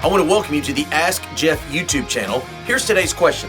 want to welcome you to the Ask Jeff YouTube channel. Here's today's question.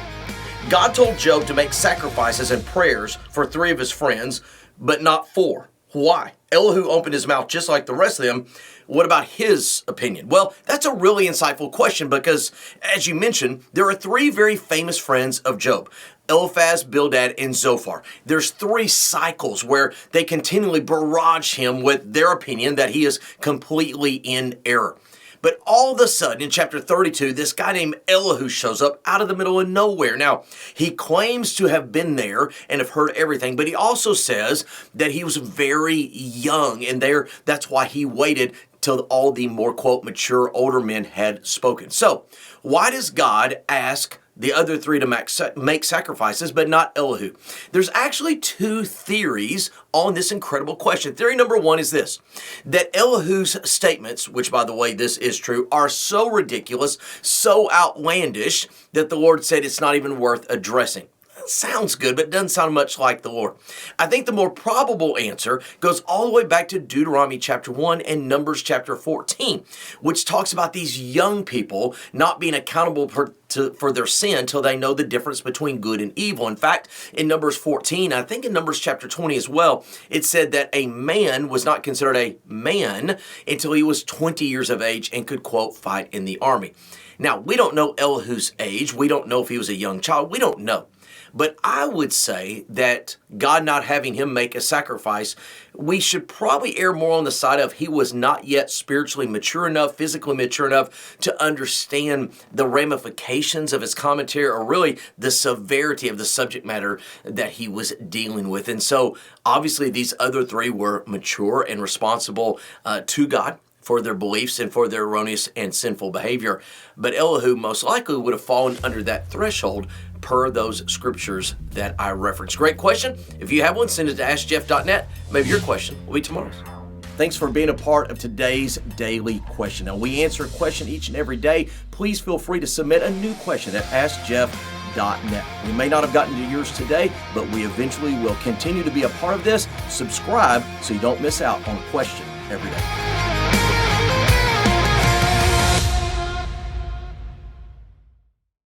God told Job to make sacrifices and prayers for 3 of his friends, but not 4. Why? Elihu opened his mouth just like the rest of them. What about his opinion? Well, that's a really insightful question because, as you mentioned, there are 3 very famous friends of Job. Eliphaz, Bildad, and Zophar. There's 3 cycles where they continually barrage him with their opinion that he is completely in error. But all of a sudden, in chapter 32, this guy named Elihu shows up out of the middle of nowhere. Now, he claims to have been there and have heard everything, but he also says that he was very young, and that's why he waited till all the more, quote, mature older men had spoken. So, why does God ask the other 3 to make sacrifices, but not Elihu? There's actually 2 theories on this incredible question. Theory number 1 is this, that Elihu's statements, which by the way, this is true, are so ridiculous, so outlandish, that the Lord said it's not even worth addressing. Sounds good, but doesn't sound much like the Lord. I think the more probable answer goes all the way back to Deuteronomy chapter 1 and Numbers chapter 14, which talks about these young people not being accountable for their sin till they know the difference between good and evil. In fact, in Numbers 14, I think in Numbers chapter 20 as well, it said that a man was not considered a man until he was 20 years of age and could, quote, fight in the army. Now, we don't know Elihu's age. We don't know if he was a young child. We don't know. But I would say that God not having him make a sacrifice, we should probably err more on the side of he was not yet spiritually mature enough, physically mature enough to understand the ramifications of his commentary, or really the severity of the subject matter that he was dealing with. And so obviously these other 3 were mature and responsible to God for their beliefs and for their erroneous and sinful behavior. But Elihu most likely would have fallen under that threshold per those scriptures that I referenced. Great question. If you have one, send it to AskJeff.net. Maybe your question will be tomorrow's. Thanks for being a part of today's daily question. Now, we answer a question each and every day. Please feel free to submit a new question at AskJeff.net. We may not have gotten to yours today, but we eventually will continue to be a part of this. Subscribe so you don't miss out on a question every day.